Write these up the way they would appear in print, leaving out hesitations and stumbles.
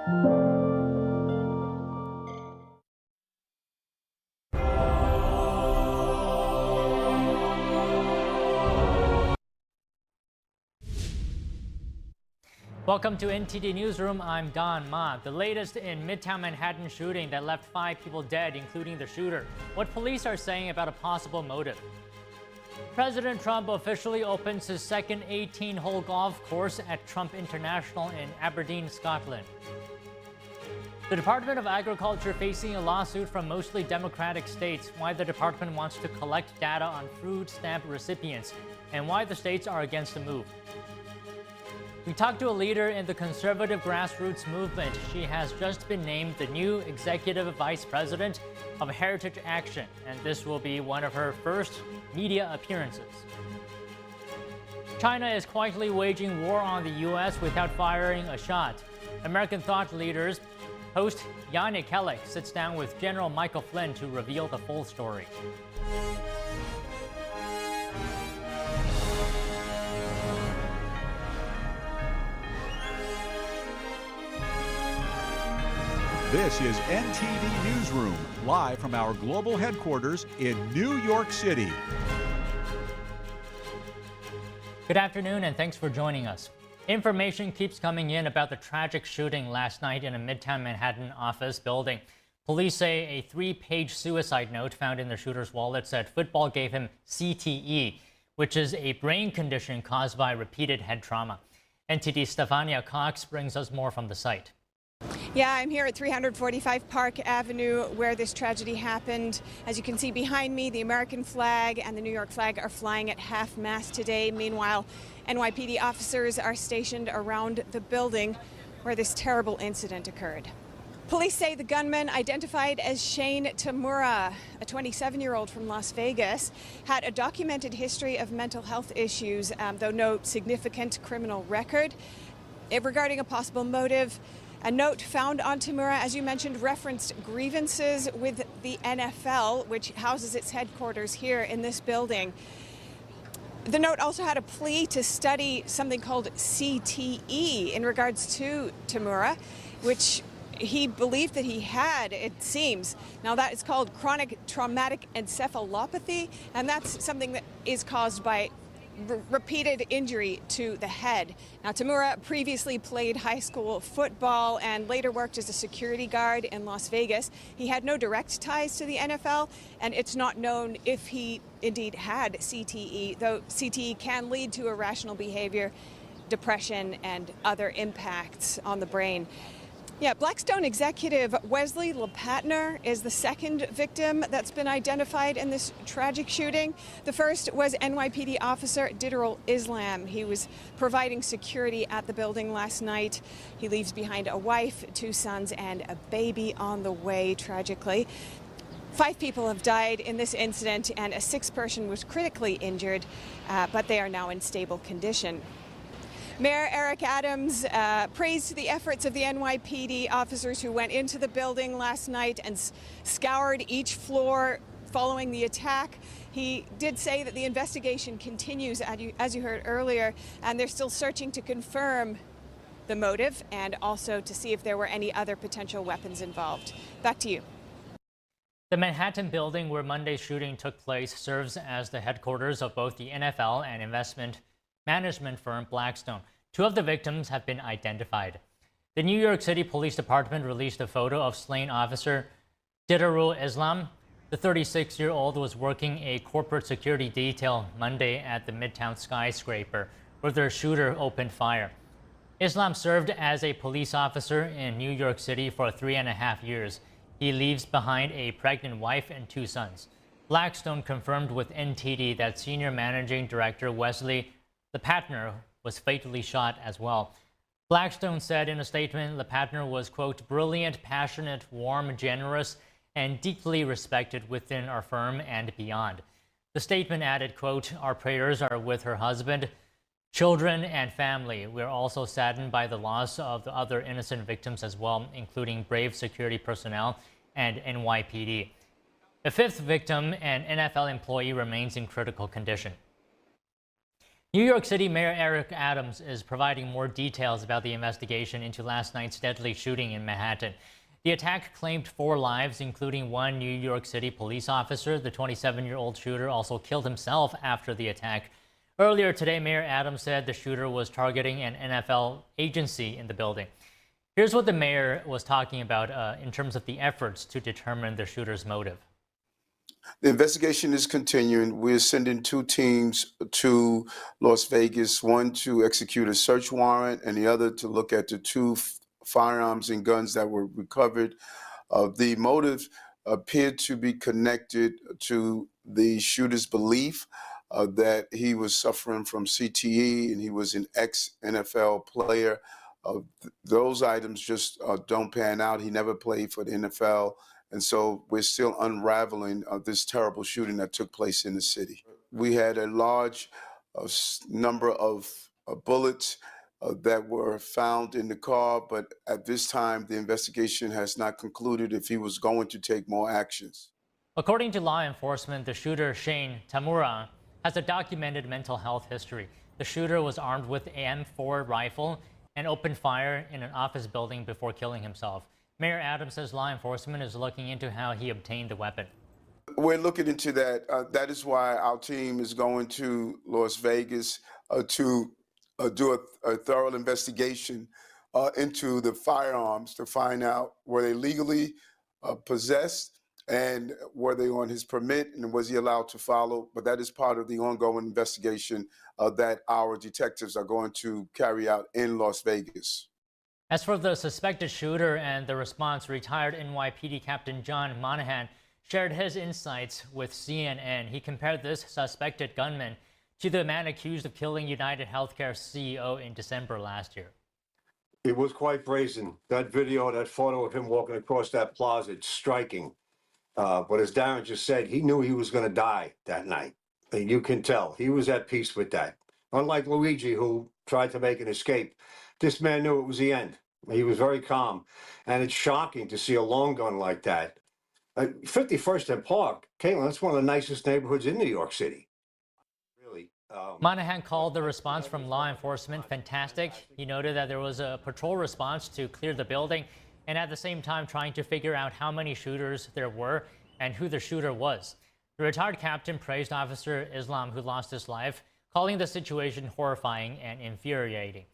Welcome to NTD Newsroom. I'm Don Ma. The latest in Midtown Manhattan shooting that left 5 people dead, including the shooter. What police are saying about a possible motive. President Trump officially opens his second 18-hole golf course at Trump International in Aberdeen, Scotland. The Department of Agriculture facing a lawsuit from mostly Democratic states. Why the department wants to collect data on food stamp recipients and why the states are against the move. We talked to a leader in the conservative grassroots movement. She has just been named the new executive vice president of Heritage Action, and this will be one of her first media appearances. China is quietly waging war on the U.S. without firing a shot. American thought leaders host Yannick Kellogg sits down with General Michael Flynn to reveal the full story. This is NTD Newsroom, live from our global headquarters in New York City. Good afternoon, and thanks for joining us. Information keeps coming in about the tragic shooting last night in a Midtown Manhattan office building. Police say a 3-page suicide note found in the shooter's wallet said football gave him CTE, which is a brain condition caused by repeated head trauma. NTD's Stefania Cox brings us more from the site. Yeah, I'm here at 345 Park Avenue where this tragedy happened. As you can see behind me, the American flag and the New York flag are flying at half-mast today. Meanwhile, NYPD officers are stationed around the building where this terrible incident occurred. Police say the gunman, identified as Shane Tamura, a 27-year-old from Las Vegas, had a documented history of mental health issues, though no significant criminal record. Regarding a possible motive, a note found on Tamura, as you mentioned, referenced grievances with the NFL, which houses its headquarters here in this building. The note also had a plea to study something called CTE in regards to Tamura, which he believed that he had, it seems. Now that is called chronic traumatic encephalopathy, and that's something that is caused by repeated injury to the head. Now, Tamura previously played high school football and later worked as a security guard in Las Vegas. He had no direct ties to the NFL, and it's not known if he indeed had CTE, though CTE can lead to irrational behavior, depression, and other impacts on the brain. Yeah, Blackstone executive Wesley LePatner is the second victim that's been identified in this tragic shooting. The first was NYPD officer Diderol Islam. He was providing security at the building last night. He leaves behind a wife, 2 sons, and a baby on the way, tragically. 5 people have died in this incident, and a 6th person was critically injured, but they are now in stable condition. Mayor Eric Adams praised the efforts of the NYPD officers who went into the building last night and scoured each floor following the attack. He did say that the investigation continues, as you heard earlier, and they're still searching to confirm the motive and also to see if there were any other potential weapons involved. Back to you. The Manhattan building where Monday's shooting took place serves as the headquarters of both the NFL and investment management firm Blackstone. 2 of the victims have been identified. The New York City Police Department released a photo of slain officer Diderol Islam. The 36-year-old was working a corporate security detail Monday at the Midtown skyscraper, where the shooter opened fire. Islam served as a police officer in New York City for 3.5 years. He leaves behind a pregnant wife and 2 sons. Blackstone confirmed with NTD that Senior Managing Director Wesley LePatner was fatally shot as well. Blackstone said in a statement LePatner was, quote, brilliant, passionate, warm, generous, and deeply respected within our firm and beyond. The statement added, quote, our prayers are with her husband, children, and family. We're also saddened by the loss of the other innocent victims as well, including brave security personnel and NYPD. The 5th victim, an NFL employee, remains in critical condition. New York City Mayor Eric Adams is providing more details about the investigation into last night's deadly shooting in Manhattan. The attack claimed 4 lives, including 1 New York City police officer. The 27-year-old shooter also killed himself after the attack. Earlier today, Mayor Adams said the shooter was targeting an NFL agency in the building. Here's what the mayor was talking about in terms of the efforts to determine the shooter's motive. The investigation is continuing. We're sending 2 teams to Las Vegas, one to execute a search warrant and the other to look at the 2 firearms and guns that were recovered. The motive appeared to be connected to the shooter's belief that he was suffering from CTE and he was an ex-NFL player. Those items just don't pan out. He never played for the NFL. And so we're still unraveling this terrible shooting that took place in the city. We had a large number of bullets that were found in the car, but at this time, the investigation has not concluded if he was going to take more actions. According to law enforcement, the shooter, Shane Tamura, has a documented mental health history. The shooter was armed with an M4 rifle and opened fire in an office building before killing himself. Mayor Adams says law enforcement is looking into how he obtained the weapon. We're looking into that. That is why our team is going to Las Vegas to do a thorough investigation into the firearms to find out were they legally possessed and were they on his permit and was he allowed to follow. But that is part of the ongoing investigation that our detectives are going to carry out in Las Vegas. As for the suspected shooter and the response, retired NYPD Captain John Monahan shared his insights with CNN. He compared this suspected gunman to the man accused of killing United Healthcare CEO in December last year. It was quite brazen. That video, that photo of him walking across that plaza, it's striking. But as Darren just said, he knew he was going to die that night. And you can tell he was at peace with that. Unlike Luigi, who tried to make an escape, this man knew it was the end. He was very calm. And it's shocking to see a long gun like that. 51st and Park, Caitlin, that's one of the nicest neighborhoods in New York City. Really. Monahan called the response from law enforcement fantastic. He noted that there was a patrol response to clear the building and at the same time trying to figure out how many shooters there were and who the shooter was. The retired captain praised Officer Islam, who lost his life, calling the situation horrifying and infuriating.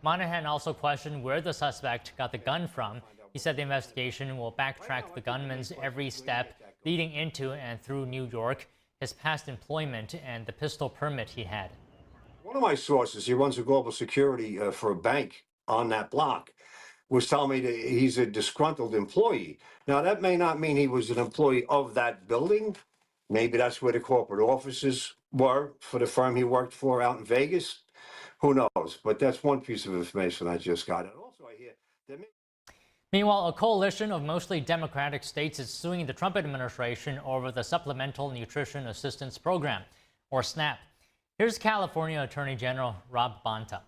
Monahan also questioned where the suspect got the gun from. He said the investigation will backtrack the gunman's every step leading into and through New York, his past employment, and the pistol permit he had. One of my sources, he runs a global security for a bank on that block, was telling me that he's a disgruntled employee. Now, that may not mean he was an employee of that building. Maybe that's where the corporate offices were for the firm he worked for out in Vegas. Who knows? But that's one piece of information I just got. And also, I hear that. Meanwhile, a coalition of mostly Democratic states is suing the Trump administration over the Supplemental Nutrition Assistance Program, or SNAP. Here's California Attorney General Rob Bonta.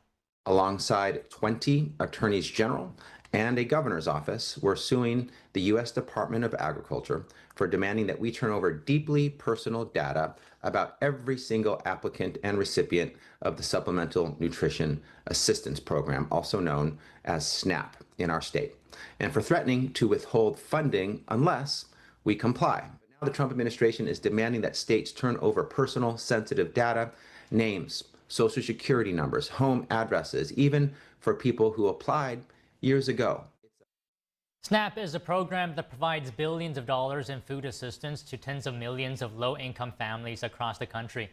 Alongside 20 attorneys general and a governor's office, we're suing the U.S. Department of Agriculture for demanding that we turn over deeply personal data about every single applicant and recipient of the Supplemental Nutrition Assistance Program, also known as SNAP, in our state, and for threatening to withhold funding unless we comply. Now the Trump administration is demanding that states turn over personal sensitive data, names, social security numbers, home addresses, even for people who applied years ago. SNAP is a program that provides billions of dollars in food assistance to tens of millions of low-income families across the country.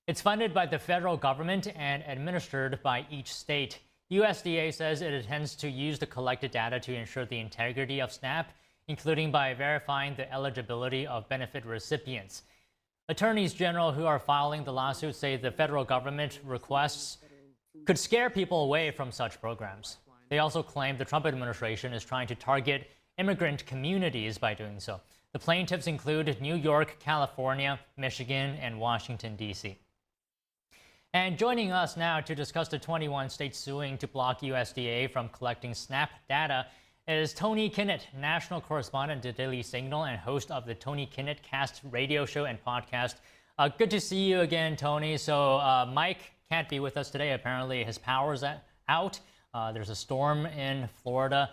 It's funded by the federal government and administered by each state. USDA says it intends to use the collected data to ensure the integrity of SNAP, including by verifying the eligibility of benefit recipients. Attorneys general who are filing the lawsuit say the federal government requests could scare people away from such programs. They also claim the Trump administration is trying to target immigrant communities by doing so. The plaintiffs include New York, California, Michigan, and Washington, D.C. And joining us now to discuss the 21 states suing to block USDA from collecting SNAP data is Tony Kinnett, national correspondent to Daily Signal and host of the Tony Kinnett Cast radio show and podcast. Good to see you again, Tony. So Mike can't be with us today. Apparently, his power's out. There's a storm in Florida.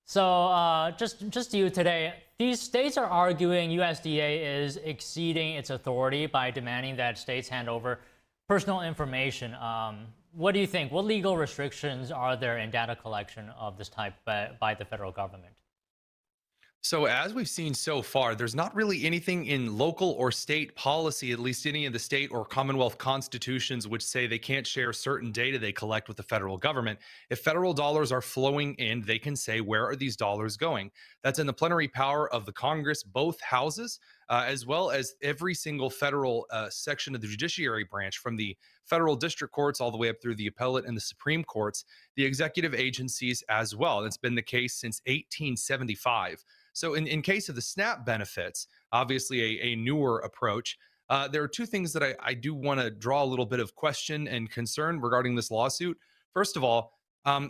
So just to you today, these states are arguing USDA is exceeding its authority by demanding that states hand over personal information. What do you think? What legal restrictions are there in data collection of this type by the federal government? So as we've seen so far, there's not really anything in local or state policy, at least any of the state or Commonwealth constitutions, which say they can't share certain data they collect with the federal government. If federal dollars are flowing in, they can say, where are these dollars going? That's in the plenary power of the Congress, both houses, as well as every single federal section of the judiciary branch, from the federal district courts all the way up through the appellate and the Supreme Courts, the executive agencies as well. That's been the case since 1875. So in case of the SNAP benefits, obviously a newer approach, there are two things that I do want to draw a little bit of question and concern regarding this lawsuit. First of all,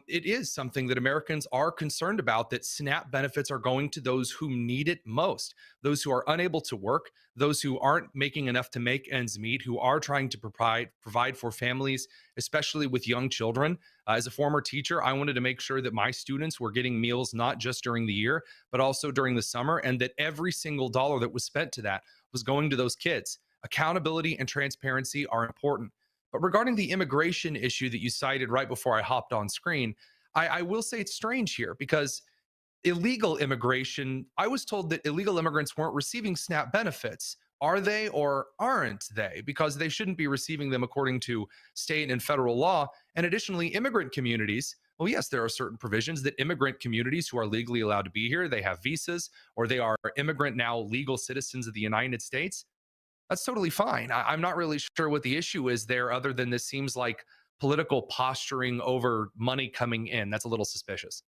it is something that Americans are concerned about, that SNAP benefits are going to those who need it most, those who are unable to work, those who aren't making enough to make ends meet, who are trying to provide for families, especially with young children. As a former teacher, I wanted to make sure that my students were getting meals not just during the year, but also during the summer, and that every single dollar that was spent to that was going to those kids. Accountability and transparency are important. But regarding the immigration issue that you cited right before I hopped on screen, I will say it's strange here, because illegal immigration, I was told that illegal immigrants weren't receiving SNAP benefits. Are they or aren't they? Because they shouldn't be receiving them according to state and federal law. And additionally, immigrant communities, well, yes, there are certain provisions that immigrant communities who are legally allowed to be here, they have visas, or they are immigrant now legal citizens of the United States. That's totally fine. I'm not really sure what the issue is there, other than this seems like political posturing over money coming in. That's a little suspicious.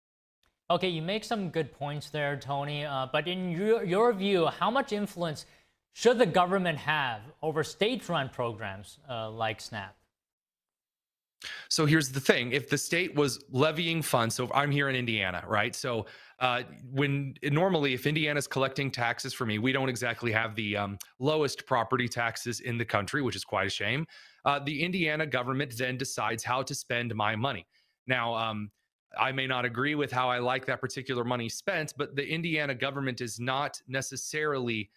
Okay, you make some good points there, Tony. But in your view, how much influence should the government have over state-run programs like SNAP? So here's the thing. If the state was levying funds, so I'm here in Indiana, right? So normally if Indiana's collecting taxes for me, we don't exactly have the lowest property taxes in the country, which is quite a shame. The Indiana government then decides how to spend my money. Now, I may not agree with how I like that particular money spent, but the Indiana government is not necessarily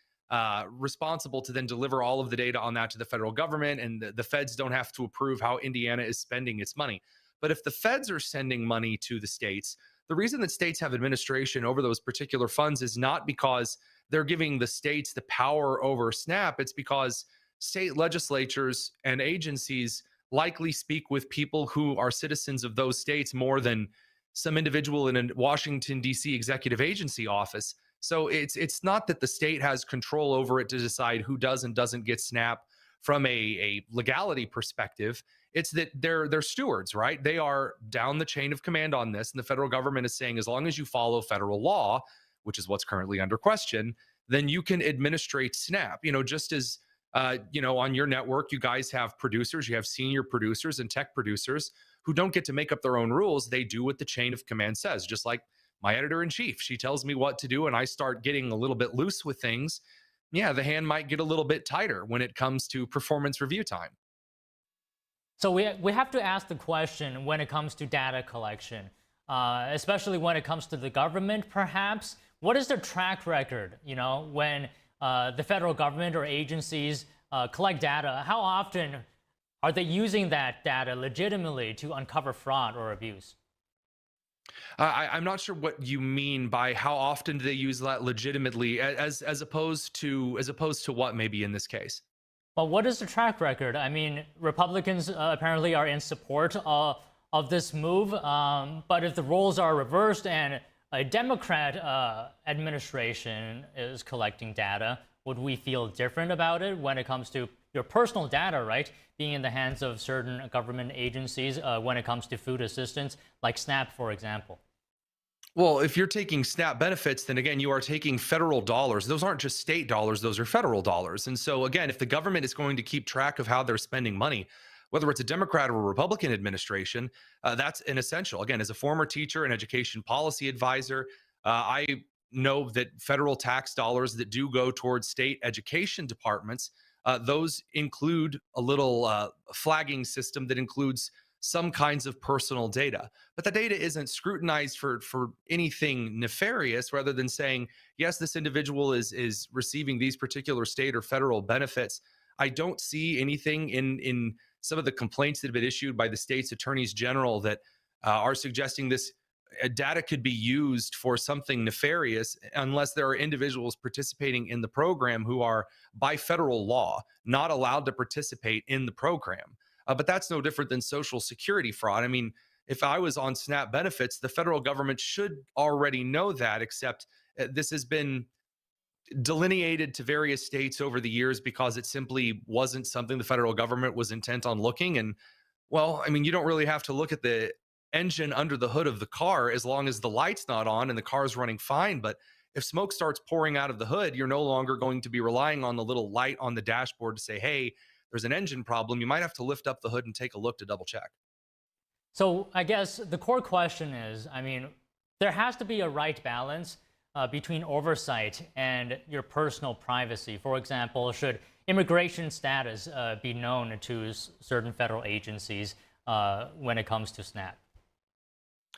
responsible to then deliver all of the data on that to the federal government, and the feds don't have to approve how Indiana is spending its money. But if the feds are sending money to the states, the reason that states have administration over those particular funds is not because they're giving the states the power over SNAP. It's because state legislatures and agencies likely speak with people who are citizens of those states more than some individual in a Washington, D.C. executive agency office. So it's not that the state has control over it to decide who does and doesn't get SNAP from a legality perspective. It's that they're stewards, right? They are down the chain of command on this. And the federal government is saying, as long as you follow federal law, which is what's currently under question, then you can administrate SNAP. Just as, on your network, you guys have producers, you have senior producers and tech producers who don't get to make up their own rules. They do what the chain of command says, just like my editor-in-chief. She tells me what to do, and I start getting a little bit loose with things. Yeah, the hand might get a little bit tighter when it comes to performance review time. So we have to ask the question when it comes to data collection, especially when it comes to the government, perhaps. What is their track record, when the federal government or agencies collect data? How often are they using that data legitimately to uncover fraud or abuse? I'm not sure what you mean by how often do they use that legitimately, as opposed to what maybe in this case. Well, what is the track record? I mean, Republicans apparently are in support of this move, but if the roles are reversed and a Democrat administration is collecting data, would we feel different about it when it comes to your personal data, right, being in the hands of certain government agencies when it comes to food assistance, like SNAP, for example? Well, if you're taking SNAP benefits, then again, you are taking federal dollars. Those aren't just state dollars, those are federal dollars. And so again, if the government is going to keep track of how they're spending money, whether it's a Democrat or a Republican administration, that's an essential. Again, as a former teacher and education policy advisor, I know that federal tax dollars that do go towards state education departments, those include a little flagging system that includes some kinds of personal data. But the data isn't scrutinized for anything nefarious, rather than saying, yes, this individual is receiving these particular state or federal benefits. I don't see anything in some of the complaints that have been issued by the state's attorneys general that are suggesting this data could be used for something nefarious, unless there are individuals participating in the program who are, by federal law, not allowed to participate in the program. But that's no different than Social Security fraud. I mean, if I was on SNAP benefits, the federal government should already know that, except this has been delineated to various states over the years because it simply wasn't something the federal government was intent on looking. And, well, I mean, you don't really have to look at the engine under the hood of the car as long as the light's not on and the car's running fine. But if smoke starts pouring out of the hood, you're no longer going to be relying on the little light on the dashboard to say, hey, there's an engine problem. You might have to lift up the hood and take a look to double check. So I guess the core question is, I mean, there has to be a right balance between oversight and your personal privacy. For example, should immigration status be known to certain federal agencies when it comes to SNAP?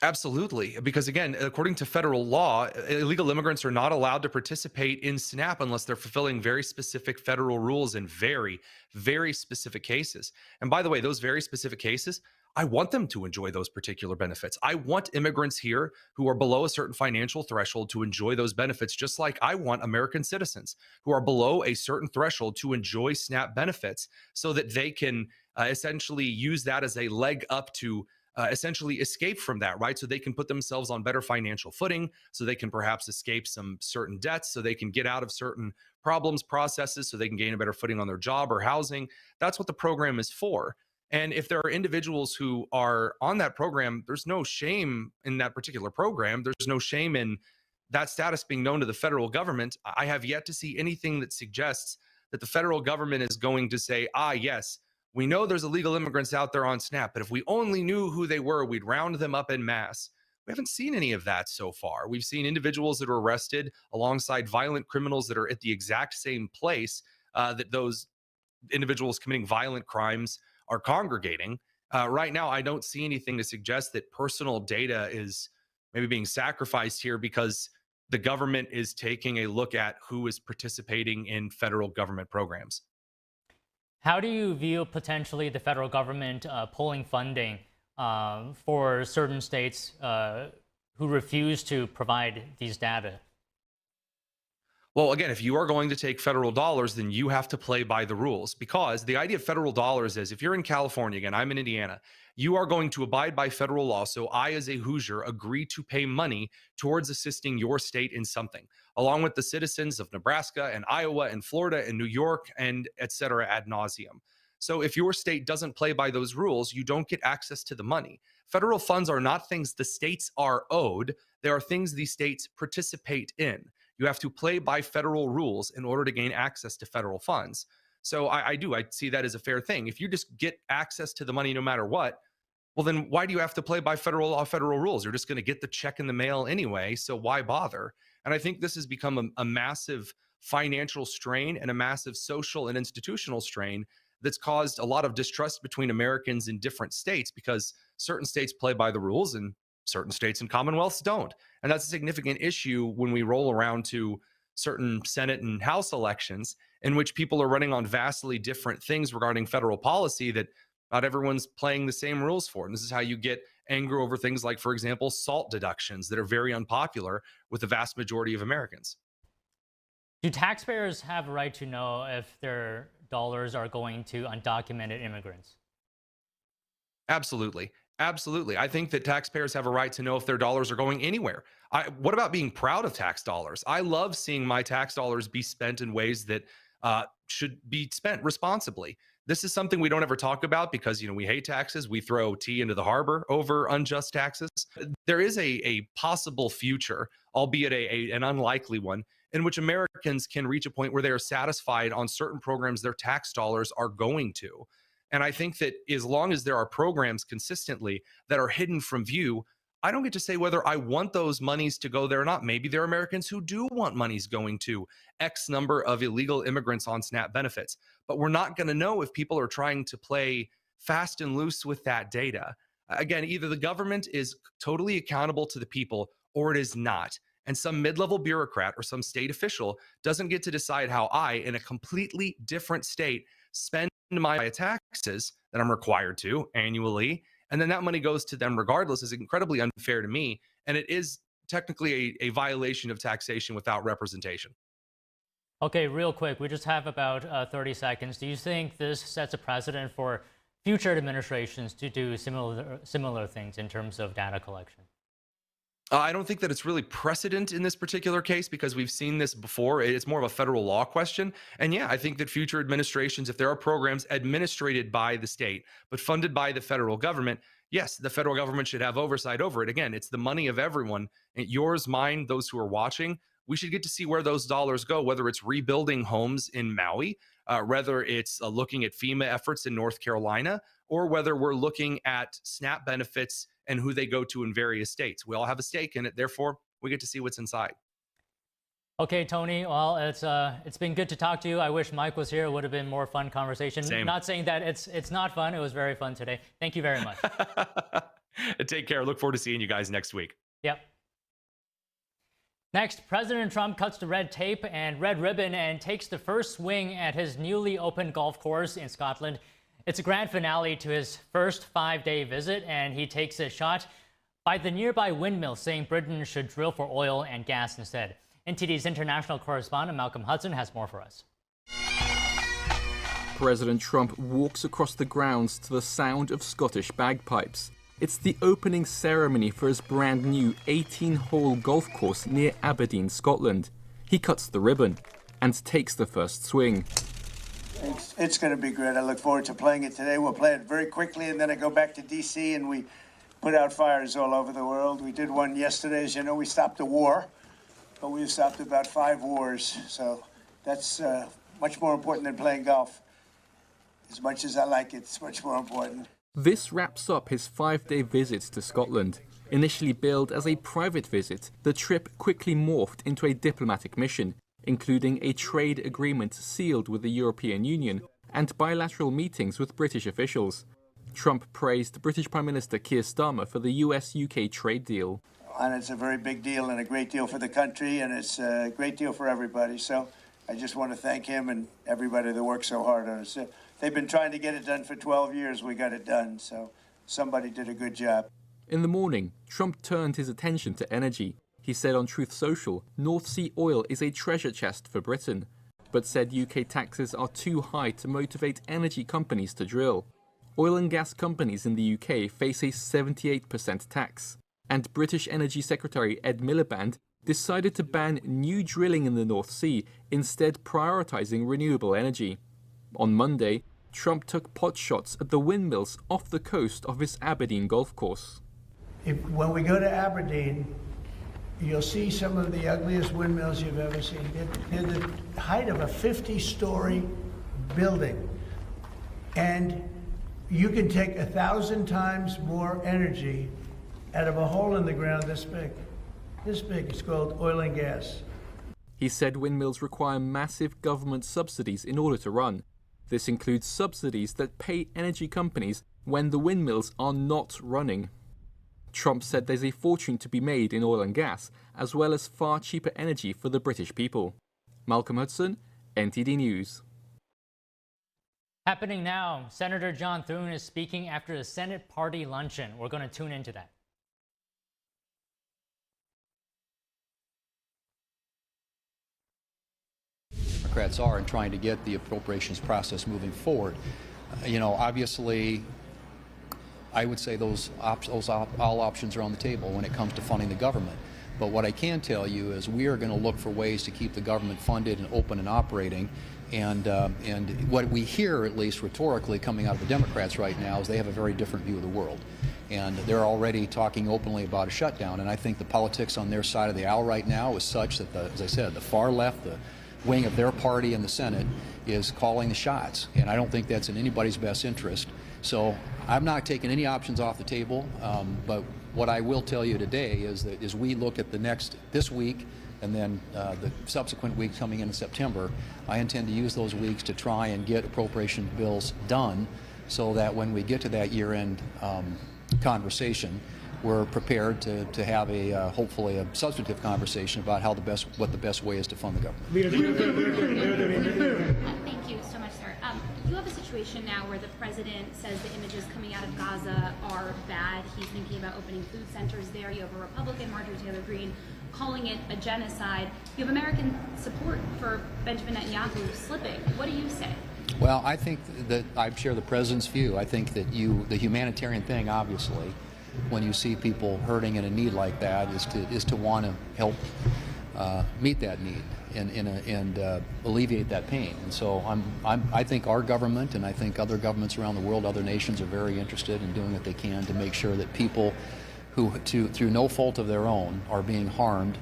Absolutely. Because again, according to federal law, illegal immigrants are not allowed to participate in SNAP unless they're fulfilling very specific federal rules in very, very specific cases. And by the way, those very specific cases, I want them to enjoy those particular benefits. I want immigrants here who are below a certain financial threshold to enjoy those benefits, just like I want American citizens who are below a certain threshold to enjoy SNAP benefits, so that they can essentially use that as a leg up to essentially escape from that, right? So they can put themselves on better financial footing, so they can perhaps escape some certain debts, so they can get out of certain problems, processes, so they can gain a better footing on their job or housing. That's what the program is for. And if there are individuals who are on that program, there's no shame in that particular program. There's no shame in that status being known to the federal government. I have yet to see anything that suggests that the federal government is going to say, yes, we know there's illegal immigrants out there on SNAP, but if we only knew who they were, we'd round them up en masse. We haven't seen any of that so far. We've seen individuals that are arrested alongside violent criminals that are at the exact same place that those individuals committing violent crimes are congregating. Right now, I don't see anything to suggest that personal data is maybe being sacrificed here because the government is taking a look at who is participating in federal government programs. How do you view potentially the federal government pulling funding for certain states who refuse to provide these data? Well, again, if you are going to take federal dollars, then you have to play by the rules, because the idea of federal dollars is, if you're in California, again, I'm in Indiana, you are going to abide by federal law. So I, as a Hoosier, agree to pay money towards assisting your state in something, along with the citizens of Nebraska and Iowa and Florida and New York and et cetera ad nauseum. So if your state doesn't play by those rules, you don't get access to the money. Federal funds are not things the states are owed. They are things the states participate in. You have to play by federal rules in order to gain access to federal funds. So I see that as a fair thing. If you just get access to the money no matter what, well, then why do you have to play by federal law, federal rules? You're just going to get the check in the mail anyway, so why bother? And I think this has become a massive financial strain and a massive social and institutional strain that's caused a lot of distrust between Americans in different states, because certain states play by the rules and certain states and commonwealths don't. And that's a significant issue when we roll around to certain Senate and House elections, in which people are running on vastly different things regarding federal policy that not everyone's playing the same rules for. And this is how you get anger over things like, for example, SALT deductions that are very unpopular with the vast majority of Americans. Do taxpayers have a right to know if their dollars are going to undocumented immigrants? Absolutely. Absolutely. I think that taxpayers have a right to know if their dollars are going anywhere. What about being proud of tax dollars? I love seeing my tax dollars be spent in ways that should be spent responsibly. This is something we don't ever talk about because, we hate taxes. We throw tea into the harbor over unjust taxes. There is a possible future, albeit an unlikely one, in which Americans can reach a point where they are satisfied on certain programs their tax dollars are going to. And I think that as long as there are programs consistently that are hidden from view, I don't get to say whether I want those monies to go there or not. Maybe there are Americans who do want monies going to X number of illegal immigrants on SNAP benefits. But we're not going to know if people are trying to play fast and loose with that data. Again, either the government is totally accountable to the people or it is not. And some mid-level bureaucrat or some state official doesn't get to decide how I, in a completely different state, spend my taxes that I'm required to annually. And then that money goes to them regardless is incredibly unfair to me. And it is technically a violation of taxation without representation. Okay, real quick, we just have about 30 seconds. Do you think this sets a precedent for future administrations to do similar things in terms of data collection? I don't think that it's really precedent in this particular case because we've seen this before. It's more of a federal law question. And yeah, I think that future administrations, if there are programs administrated by the state, but funded by the federal government, yes, the federal government should have oversight over it. Again, it's the money of everyone, yours, mine, those who are watching. We should get to see where those dollars go, whether it's rebuilding homes in Maui, whether it's looking at FEMA efforts in North Carolina, or whether we're looking at SNAP benefits and who they go to in various states. We all have a stake in it. Therefore, we get to see what's inside. Okay, Tony, well, it's been good to talk to you. I wish Mike was here. It would have been more fun conversation. Same. Not saying that it's not fun. It was very fun today. Thank you very much. Take care. Look forward to seeing you guys next week. Yep. Next, President Trump cuts the red tape and red ribbon and takes the first swing at his newly opened golf course in Scotland. It's a grand finale to his first 5-day visit, and he takes a shot by the nearby windmill, saying Britain should drill for oil and gas instead. NTD's international correspondent Malcolm Hudson has more for us. President Trump walks across the grounds to the sound of Scottish bagpipes. It's the opening ceremony for his brand new 18-hole golf course near Aberdeen, Scotland. He cuts the ribbon and takes the first swing. It's going to be great. I look forward to playing it today. We'll play it very quickly, and then I go back to D.C. and we put out fires all over the world. We did one yesterday. As you know, we stopped a war, but we've stopped about 5 wars. So that's much more important than playing golf. As much as I like it, it's much more important. This wraps up his 5-day visit to Scotland. Initially billed as a private visit, the trip quickly morphed into a diplomatic mission, including a trade agreement sealed with the European Union and bilateral meetings with British officials. Trump praised British Prime Minister Keir Starmer for the US-UK trade deal. And it's a very big deal and a great deal for the country, and it's a great deal for everybody. So I just want to thank him and everybody that worked so hard on it. They've been trying to get it done for 12 years. We got it done, so somebody did a good job. In the morning, Trump turned his attention to energy. He said on Truth Social, North Sea oil is a treasure chest for Britain, but said UK taxes are too high to motivate energy companies to drill. Oil and gas companies in the UK face a 78% tax, and British Energy Secretary Ed Miliband decided to ban new drilling in the North Sea, instead prioritising renewable energy. On Monday, Trump took potshots at the windmills off the coast of his Aberdeen golf course. When we go to Aberdeen, you'll see some of the ugliest windmills you've ever seen. They're the height of a 50-story building. And you can take 1,000 times more energy out of a hole in the ground this big. This big. It's called oil and gas. He said windmills require massive government subsidies in order to run. This includes subsidies that pay energy companies when the windmills are not running. Trump said there's a fortune to be made in oil and gas, as well as far cheaper energy for the British people. Malcolm Hudson, NTD News. Happening now, Senator John Thune is speaking after the Senate party luncheon. We're going to tune into that. Democrats are in trying to get the appropriations process moving forward. Obviously, I would say all options are on the table when it comes to funding the government. But what I can tell you is we are going to look for ways to keep the government funded and open and operating. And what we hear, at least rhetorically, coming out of the Democrats right now is they have a very different view of the world. And they're already talking openly about a shutdown. And I think the politics on their side of the aisle right now is such that, as I said, the far left, the wing of their party in the Senate is calling the shots. And I don't think that's in anybody's best interest. So I'm not taking any options off the table, but What I will tell you today is that as we look at this week and then the subsequent weeks coming in September, I intend to use those weeks to try and get appropriation bills done so that when we get to that year-end conversation, we're prepared to have hopefully a substantive conversation about what the best way is to fund the government. Thank you so much, sir. You have a situation now where the president says the images coming out of Gaza are bad. He's thinking about opening food centers there. You have a Republican, Marjorie Taylor Greene, calling it a genocide. You have American support for Benjamin Netanyahu slipping. What do you say? Well, I think that I share the president's view. I think that the humanitarian thing, obviously, when you see people hurting in a need like that, is to want to help meet that need and alleviate that pain. And so I think our government and I think other governments around the world, other nations, are very interested in doing what they can to make sure that people who, through no fault of their own, are being harmed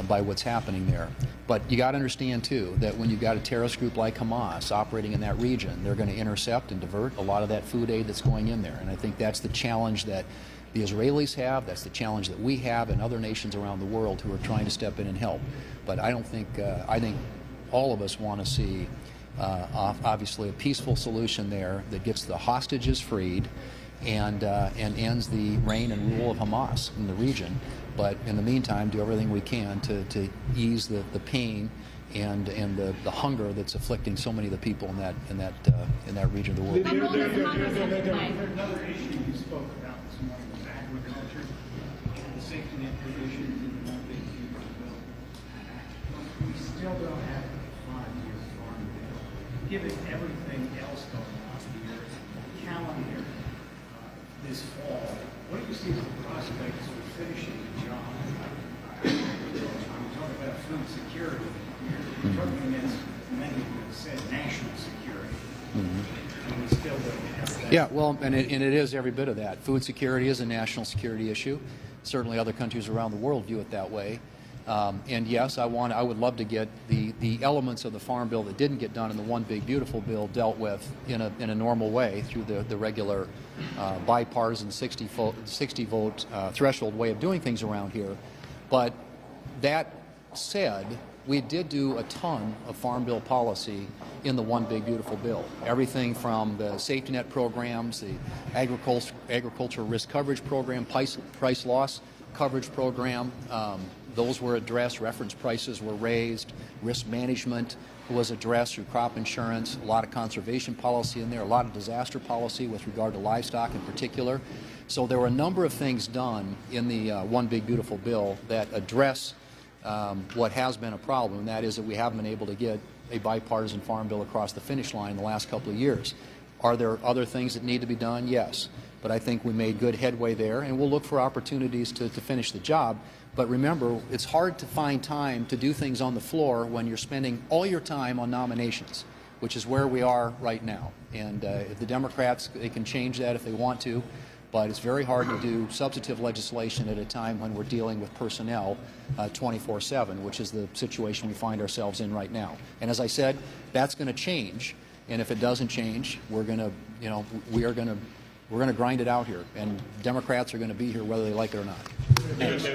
by what's happening there. But you got to understand, too, that when you've got a terrorist group like Hamas operating in that region, they're going to intercept and divert a lot of that food aid that's going in there. And I think that's the challenge that the Israelis have, that's the challenge that we have and other nations around the world who are trying to step in and help. But I think all of us want to see, obviously, a peaceful solution there that gets the hostages freed and ends the reign and rule of Hamas in the region. But in the meantime, do everything we can to ease the pain and the hunger that's afflicting so many of the people in that region of the world. Another issue you spoke about this morning was agriculture and the safety net provisions in the One Big Beautiful Bill. We still don't have a 5-year farm bill. Given everything else going on here, calendar this fall, what do you see as the prospects for finishing the job? I'm talking about food security. You're talking against, many have said, national security. And we still don't have that. Yeah, well, and it is every bit of that. Food security is a national security issue. Certainly other countries around the world view it that way. And yes, I would love to get the elements of the Farm Bill that didn't get done in the One Big Beautiful Bill dealt with in a normal way through the regular bipartisan 60-vote threshold way of doing things around here. But that said, we did do a ton of Farm Bill policy in the One Big Beautiful Bill. Everything from the safety net programs, the agriculture risk coverage program, price loss coverage program, those were addressed. Reference prices were raised. Risk management was addressed through crop insurance. A lot of conservation policy in there. A lot of disaster policy with regard to livestock in particular. So there were a number of things done in the One Big Beautiful Bill that address what has been a problem, and that is that we haven't been able to get a bipartisan farm bill across the finish line in the last couple of years. Are there other things that need to be done? Yes. But I think we made good headway there, and we'll look for opportunities to finish the job. But remember, it's hard to find time to do things on the floor when you're spending all your time on nominations, which is where we are right now. And if the Democrats, they can change that if they want to, but it's very hard to do substantive legislation at a time when we're dealing with personnel 24/7, which is the situation we find ourselves in right now. And as I said, that's going to change. And if it doesn't change, we're going to grind it out here, and Democrats are going to be here whether they like it or not. Thanks.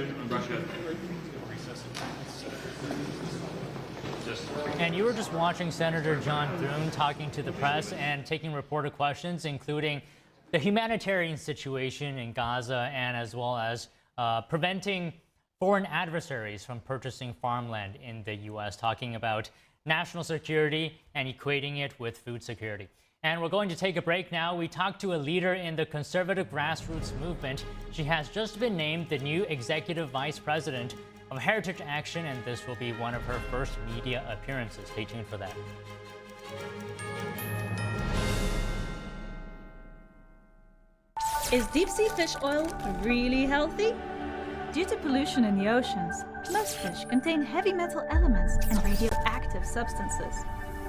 And you were just watching Senator John Thune talking to the press and taking reporter questions, including the humanitarian situation in Gaza and as well as preventing foreign adversaries from purchasing farmland in the U.S., talking about national security and equating it with food security. And we're going to take a break now. We talked to a leader in the conservative grassroots movement. She has just been named the new executive vice president of Heritage Action, and this will be one of her first media appearances. Stay tuned for that. Is deep-sea fish oil really healthy? Due to pollution in the oceans, most fish contain heavy metal elements and radioactive substances.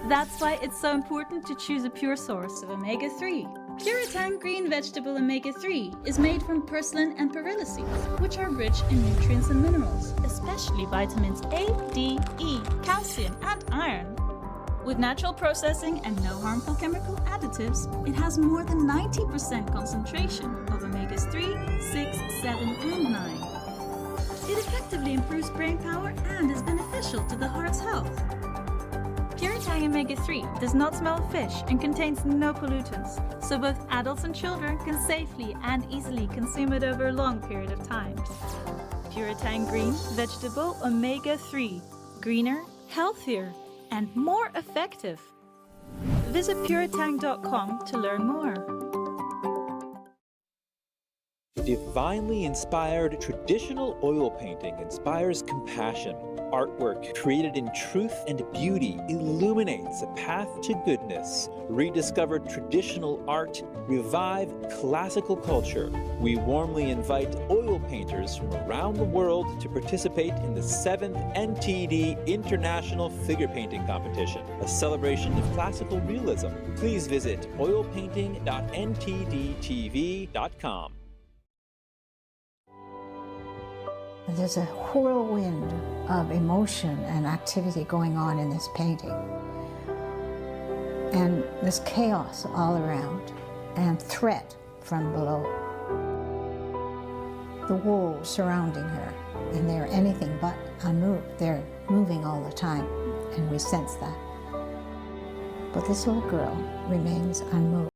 That's why it's so important to choose a pure source of omega-3. Puritan green vegetable omega-3 is made from purslane and perilla seeds, which are rich in nutrients and minerals, especially vitamins A, D, E, calcium and iron. With natural processing and no harmful chemical additives, it has more than 90% concentration of omegas 3, 6, 7, and 9. It effectively improves brain power and is beneficial to the heart's health. Pure Tang Omega 3 does not smell of fish and contains no pollutants, so both adults and children can safely and easily consume it over a long period of time. Pure Tang Green Vegetable Omega 3. Greener, healthier, and more effective. Visit puretang.com to learn more. Divinely inspired traditional oil painting inspires compassion. Artwork created in truth and beauty illuminates a path to goodness. Rediscover traditional art, revive classical culture. We warmly invite oil painters from around the world to participate in the 7th NTD International Figure Painting Competition, a celebration of classical realism. Please visit oilpainting.ntdtv.com. There's a whirlwind of emotion and activity going on in this painting. And there's chaos all around and threat from below. The wolves surrounding her, and they're anything but unmoved. They're moving all the time, and we sense that. But this little girl remains unmoved.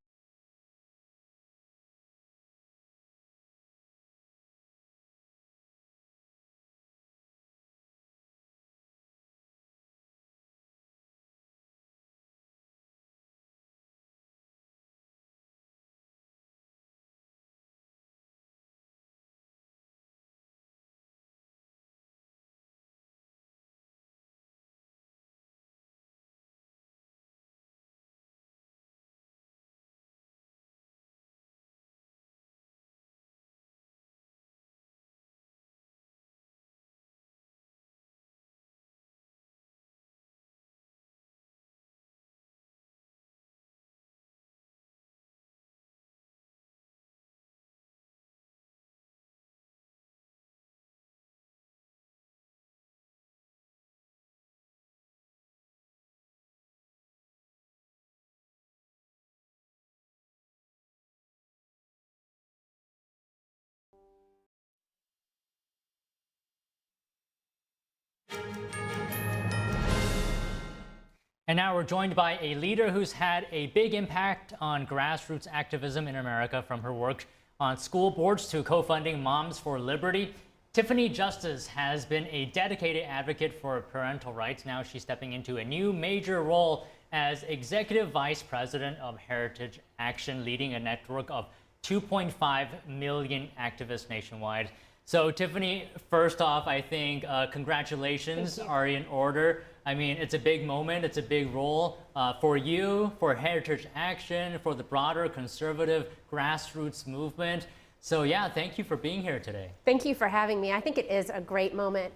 And now we're joined by a leader who's had a big impact on grassroots activism in America, from her work on school boards to co-funding Moms for Liberty. Tiffany Justice has been a dedicated advocate for parental rights. Now she's stepping into a new major role as Executive Vice President of Heritage Action, leading a network of 2.5 million activists nationwide. So Tiffany, first off, I think congratulations are in order. I mean, it's a big moment, it's a big role for you, for Heritage Action, for the broader conservative grassroots movement. So yeah, thank you for being here today. Thank you for having me. I think it is a great moment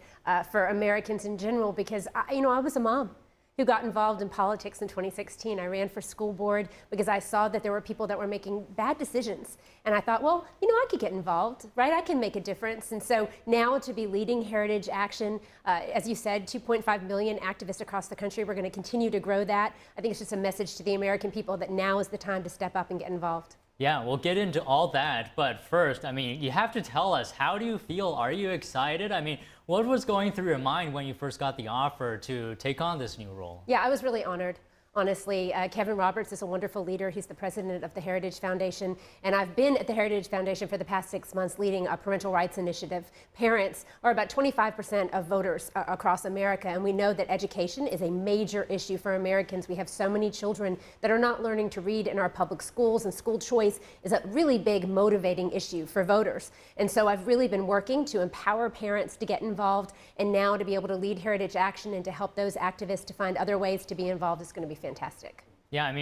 for Americans in general, because I was a mom who got involved in politics in 2016. I ran for school board because I saw that there were people that were making bad decisions. And I thought, well, I could get involved, right? I can make a difference. And so now to be leading Heritage Action, as you said, 2.5 million activists across the country, we're going to continue to grow that. I think it's just a message to the American people that now is the time to step up and get involved. Yeah, we'll get into all that, but first, you have to tell us, how do you feel? Are you excited? What was going through your mind when you first got the offer to take on this new role? Yeah, I was really honored. Honestly, Kevin Roberts is a wonderful leader. He's the president of the Heritage Foundation, and I've been at the Heritage Foundation for the past 6 months leading a parental rights initiative. Parents are about 25% of voters across America, and we know that education is a major issue for Americans. We have so many children that are not learning to read in our public schools, and school choice is a really big motivating issue for voters. And so I've really been working to empower parents to get involved, and now to be able to lead Heritage Action and to help those activists to find other ways to be involved is going to be fantastic. Yeah,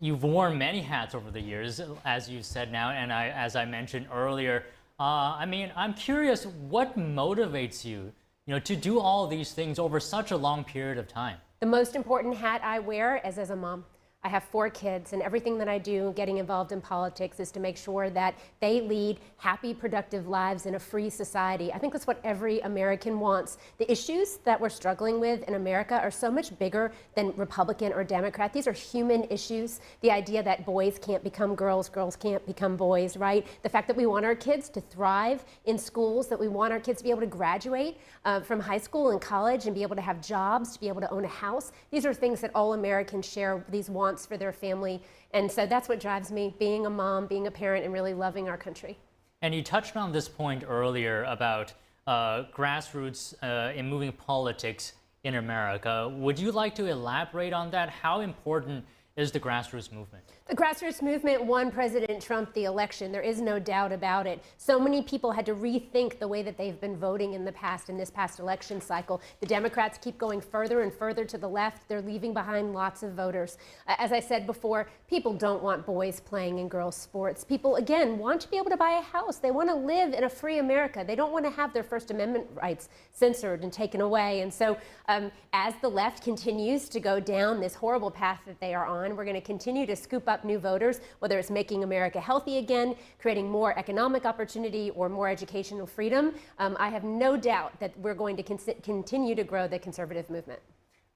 you've worn many hats over the years, as you said now, and as I mentioned earlier. I'm curious, what motivates you, to do all these things over such a long period of time? The most important hat I wear is as a mom. I have 4 kids, and everything that I do getting involved in politics is to make sure that they lead happy, productive lives in a free society. I think that's what every American wants. The issues that we're struggling with in America are so much bigger than Republican or Democrat. These are human issues. The idea that boys can't become girls, girls can't become boys, right? The fact that we want our kids to thrive in schools, that we want our kids to be able to graduate from high school and college and be able to have jobs, to be able to own a house. These are things that all Americans share, these wants for their family. And so that's what drives me, being a mom, being a parent, and really loving our country. And you touched on this point earlier about grassroots in moving politics in America. Would you like to elaborate on that? How important is the grassroots movement? The grassroots movement won President Trump the election. There is no doubt about it. So many people had to rethink the way that they've been voting in the past, in this past election cycle. The Democrats keep going further and further to the left. They're leaving behind lots of voters. As I said before, people don't want boys playing in girls' sports. People, again, want to be able to buy a house. They want to live in a free America. They don't want to have their First Amendment rights censored and taken away. And so as the left continues to go down this horrible path that they are on, we're going to continue to scoop up new voters, whether it's making America healthy again, creating more economic opportunity, or more educational freedom. I have no doubt that we're going to continue to grow the conservative movement.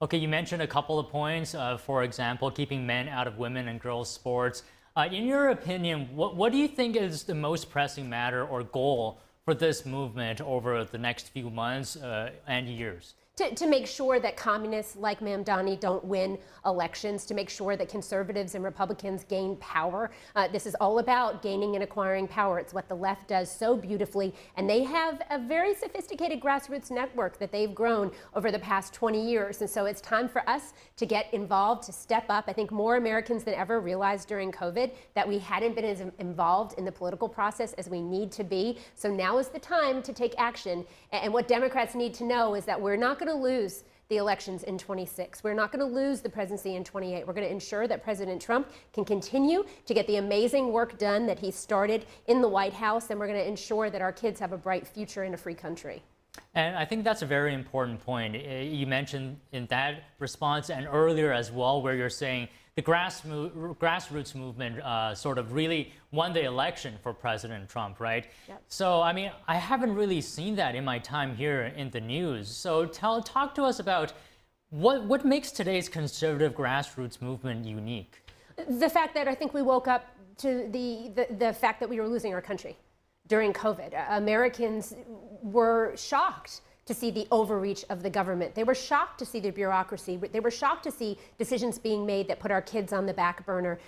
Okay, you mentioned a couple of points, for example, keeping men out of women and girls' sports. In your opinion, what do you think is the most pressing matter or goal for this movement over the next few months and years? To make sure that communists like Mamdani don't win elections, to make sure that conservatives and Republicans gain power. This is all about gaining and acquiring power. It's what the left does so beautifully, and they have a very sophisticated grassroots network that they've grown over the past 20 years. And so it's time for us to get involved, to step up. I think more Americans than ever realized during COVID that we hadn't been as involved in the political process as we need to be. So now is the time to take action. And what Democrats need to know is that we're not going to lose the elections in 26. We're not going to lose the presidency in 28. We're going to ensure that President Trump can continue to get the amazing work done that he started in the White House, and we're going to ensure that our kids have a bright future in a free country. And I think that's a very important point. You mentioned in that response and earlier as well, where you're saying the grassroots movement sort of really won the election for President Trump, right? Yep. So, I mean, I haven't really seen that in my time here in the news. So talk to us about what makes today's conservative grassroots movement unique? The fact that I think we woke up to the fact that we were losing our country during COVID. Americans were shocked to see the overreach of the government. They were shocked to see the bureaucracy. They were shocked to see decisions being made that put our kids on the back burner.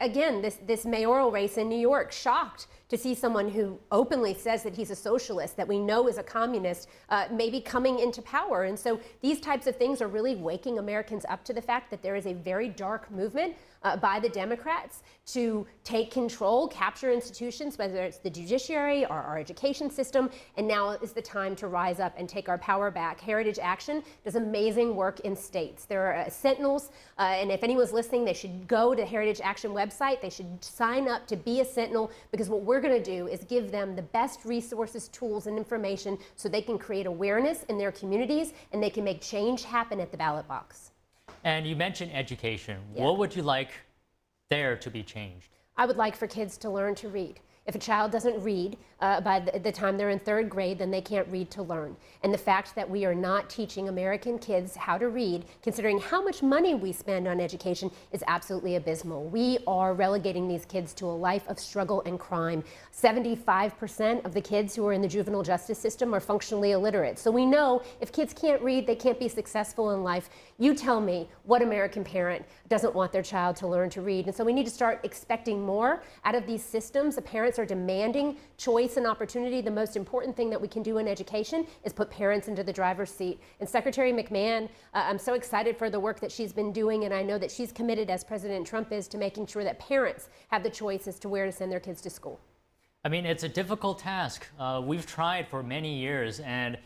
Again, this mayoral race in New York, shocked to see someone who openly says that he's a socialist, that we know is a communist, maybe coming into power. And so these types of things are really waking Americans up to the fact that there is a very dark movement by the Democrats to take control, capture institutions, whether it's the judiciary or our education system, and now is the time to rise up and take our power back. Heritage Action does amazing work in states. There are sentinels, and if anyone's listening, they should go to Heritage Action website. They should sign up to be a sentinel, because what we're going to do is give them the best resources, tools, and information so they can create awareness in their communities and they can make change happen at the ballot box. And you mentioned education. Yeah. What would you like there to be changed? I would like for kids to learn to read. If a child doesn't read by the time they're in 3rd grade, then they can't read to learn. And the fact that we are not teaching American kids how to read, considering how much money we spend on education, is absolutely abysmal. We are relegating these kids to a life of struggle and crime. 75% of the kids who are in the juvenile justice system are functionally illiterate. So we know if kids can't read, they can't be successful in life. You tell me what American parent doesn't want their child to learn to read. And so we need to start expecting more out of these systems. The parents are demanding choice and opportunity. The most important thing that we can do in education is put parents into the driver's seat. And Secretary McMahon, I'm so excited for the work that she's been doing, and I know that she's committed, as President Trump is, to making sure that parents have the choice as to where to send their kids to school. I mean, it's a difficult task. We've tried for many years, and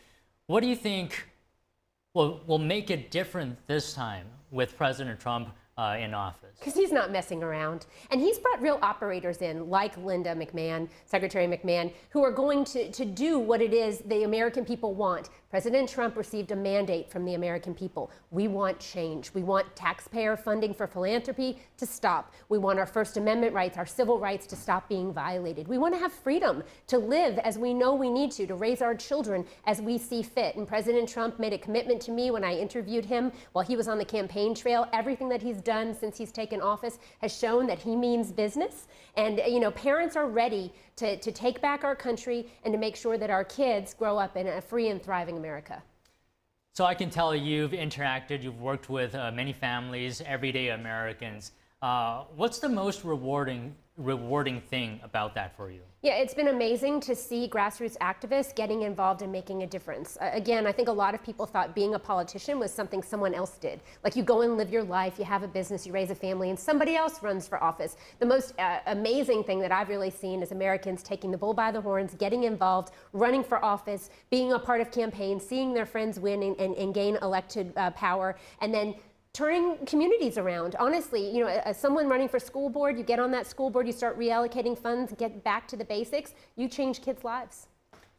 what do you think will make it different this time with President Trump in office. Because he's not messing around. And he's brought real operators in, like Linda McMahon, Secretary McMahon, who are going to do what it is the American people want. President Trump received a mandate from the American people. We want change. We want taxpayer funding for philanthropy to stop. We want our First Amendment rights, our civil rights to stop being violated. We want to have freedom to live as we know we need to raise our children as we see fit. And President Trump made a commitment to me when I interviewed him while he was on the campaign trail. Everything that he's done since he's taken office has shown that he means business. And, you know, parents are ready to take back our country and to make sure that our kids grow up in a free and thriving America. So I can tell you've interacted, you've worked with many families, everyday Americans. What's the most rewarding thing about that for you? Yeah, it's been amazing to see grassroots activists getting involved and making a difference. Again, I think a lot of people thought being a politician was something someone else did. Like you go and live your life, you have a business, you raise a family, and somebody else runs for office. The most amazing thing that I've really seen is Americans taking the bull by the horns, getting involved, running for office, being a part of campaigns, seeing their friends win and gain elected power, and then turning communities around. Honestly, you know, as someone running for school board, you get on that school board, you start reallocating funds, get back to the basics, you change kids' lives.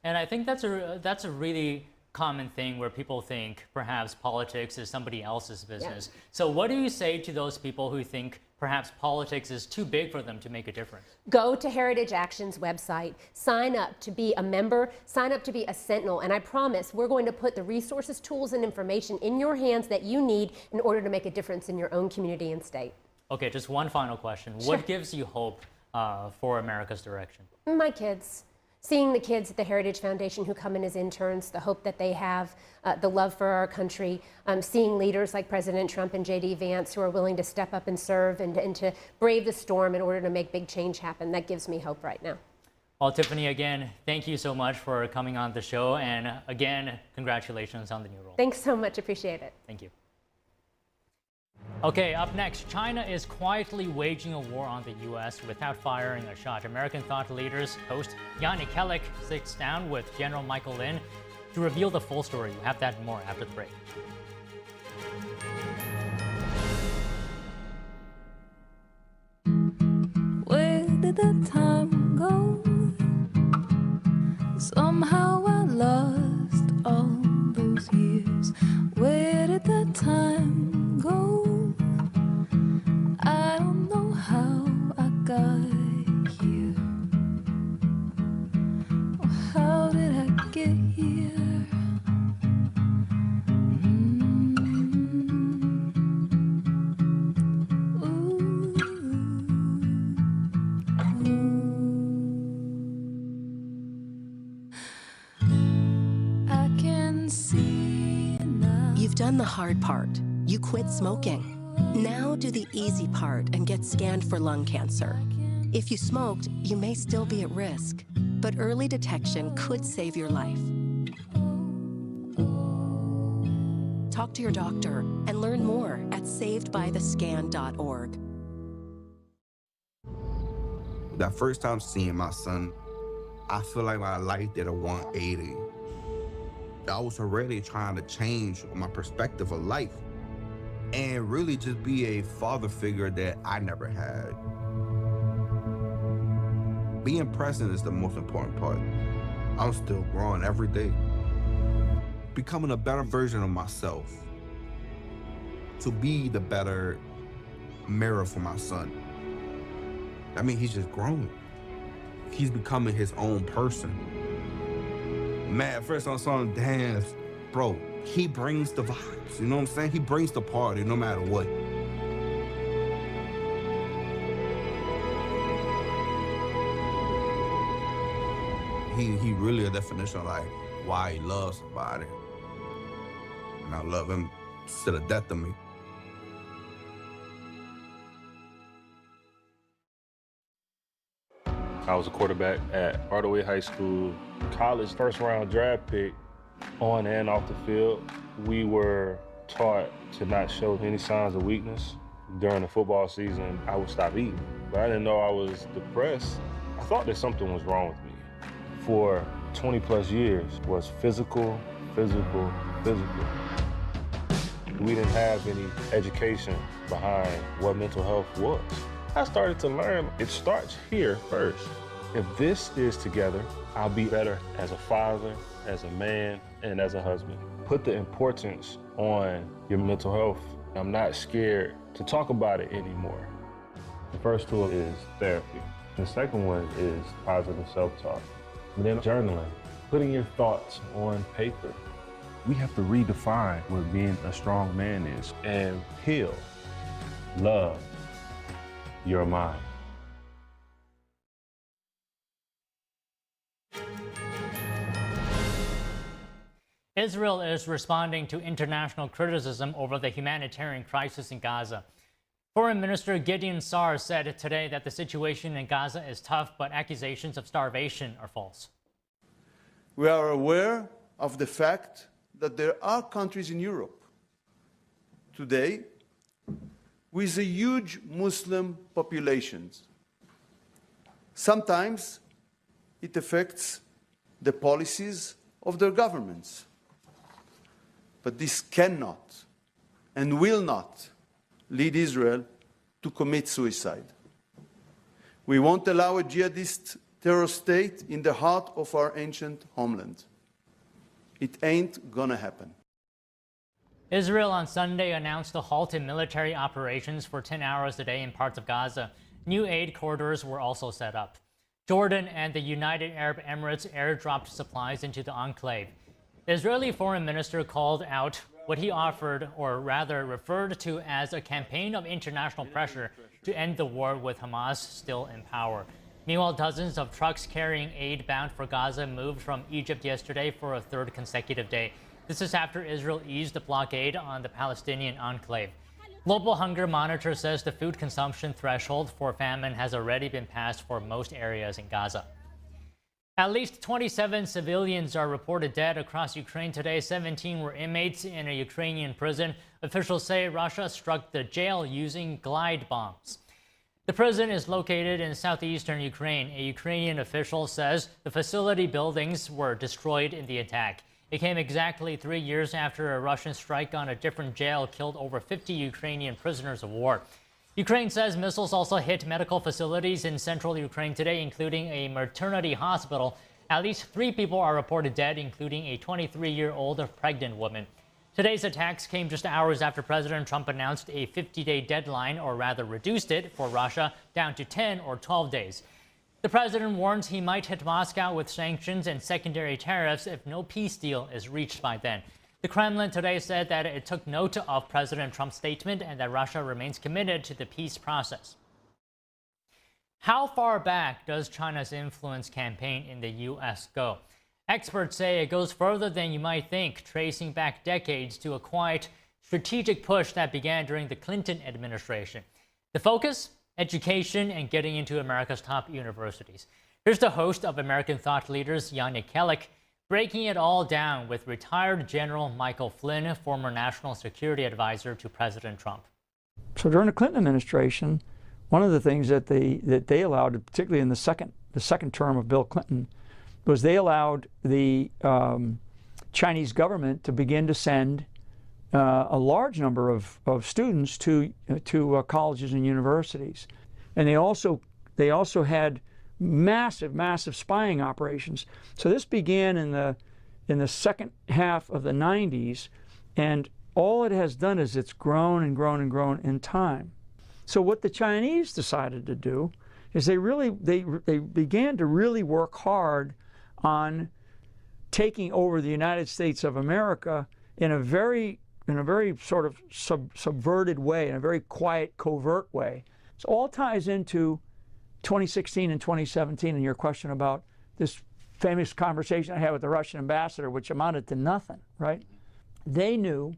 And I think that's a really common thing where people think perhaps politics is somebody else's business. Yeah. So what do you say to those people who think perhaps politics is too big for them to make a difference? Go to Heritage Action's website, sign up to be a member, sign up to be a sentinel, and I promise we're going to put the resources, tools, and information in your hands that you need in order to make a difference in your own community and state. Okay, just one final question. Sure. What gives you hope for America's direction? My kids. Seeing the kids at the Heritage Foundation who come in as interns, the hope that they have, the love for our country, seeing leaders like President Trump and J.D. Vance who are willing to step up and serve and to brave the storm in order to make big change happen, that gives me hope right now. Well, Tiffany, again, thank you so much for coming on the show, and again, congratulations on the new role. Thanks so much, appreciate it. Thank you. Okay, up next, China is quietly waging a war on the U.S. without firing a shot. American thought leaders host Yannick Kellick sits down with General Michael Lin to reveal the full story. We'll have that and more after the break. Where did the time go? Somehow I lost all those years. Where did the time go? I don't know how I got here. Or how did I get here? I can see now. You've done the hard part. You quit smoking. Now do the easy part and get scanned for lung cancer. If you smoked, you may still be at risk, but early detection could save your life. Talk to your doctor and learn more at savedbythescan.org. That first time seeing my son, I feel like my life did a 180. I was already trying to change my perspective of life and really just be a father figure that I never had. Being present is the most important part. I'm still growing every day. Becoming a better version of myself. To be the better mirror for my son. I mean, he's just growing. He's becoming his own person. Man, first I saw him dance, bro, he brings the vibes, you know what I'm saying? He brings the party no matter what. He really a definition of like why he loves somebody. And I love him to the death of me. I was a quarterback at Hardaway High School. College first-round draft pick, on and off the field. We were taught to not show any signs of weakness. During the football season, I would stop eating. But I didn't know I was depressed. I thought that something was wrong with me. For 20 plus years was physical, physical, physical. We didn't have any education behind what mental health was. I started to learn it starts here first. If this is together, I'll be better as a father, as a man, and as a husband. Put the importance on your mental health. I'm not scared to talk about it anymore. The first tool is therapy. The second one is positive self-talk. And then journaling, putting your thoughts on paper. We have to redefine what being a strong man is and heal, love your mind. Israel is responding to international criticism over the humanitarian crisis in Gaza. Foreign Minister Gideon Saar said today that the situation in Gaza is tough, but accusations of starvation are false. We are aware of the fact that there are countries in Europe today with a huge Muslim populations. Sometimes it affects the policies of their governments. But this cannot and will not lead Israel to commit suicide. We won't allow a jihadist terror state in the heart of our ancient homeland. It ain't gonna happen. Israel on Sunday announced a halt in military operations for 10 hours a day in parts of Gaza. New aid corridors were also set up. Jordan and the United Arab Emirates airdropped supplies into the enclave. The Israeli foreign minister called out what he offered, or rather referred to as a campaign of international pressure to end the war with Hamas still in power. Meanwhile, dozens of trucks carrying aid bound for Gaza moved from Egypt yesterday for a third consecutive day. This is after Israel eased the blockade on the Palestinian enclave. Global Hunger Monitor says the food consumption threshold for famine has already been passed for most areas in Gaza. At least 27 civilians are reported dead across Ukraine today. 17 were inmates in a Ukrainian prison. Officials say Russia struck the jail using glide bombs. The prison is located in southeastern Ukraine. A Ukrainian official says the facility buildings were destroyed in the attack. It came exactly 3 years after a Russian strike on a different jail killed over 50 Ukrainian prisoners of war. Ukraine says missiles also hit medical facilities in central Ukraine today, including a maternity hospital. At least 3 people are reported dead, including a 23-year-old pregnant woman. Today's attacks came just hours after President Trump announced a 50-day deadline, or rather reduced it, for Russia down to 10 or 12 days. The president warns he might hit Moscow with sanctions and secondary tariffs if no peace deal is reached by then. The Kremlin today said that it took note of President Trump's statement and that Russia remains committed to the peace process. How far back does China's influence campaign in the U.S. go? Experts say it goes further than you might think, tracing back decades to a quiet, strategic push that began during the Clinton administration. The focus? Education and getting into America's top universities. Here's the host of American Thought Leaders, Yannick Kellick, breaking it all down with retired General Michael Flynn, former National Security Advisor to President Trump. So during the Clinton administration, one of the things that they allowed, particularly in the second term of Bill Clinton, was they allowed the Chinese government to begin to send a large number of students to colleges and universities, and they also had massive spying operations. So this began in the second half of the 90s, and all it has done is it's grown and grown and grown in time. So what the Chinese decided to do is they began to really work hard on taking over the United States of America in a very sort of subverted way, in a very quiet, covert way. So all ties into 2016 and 2017 and your question about this famous conversation I had with the Russian ambassador, which amounted to nothing, right? They knew,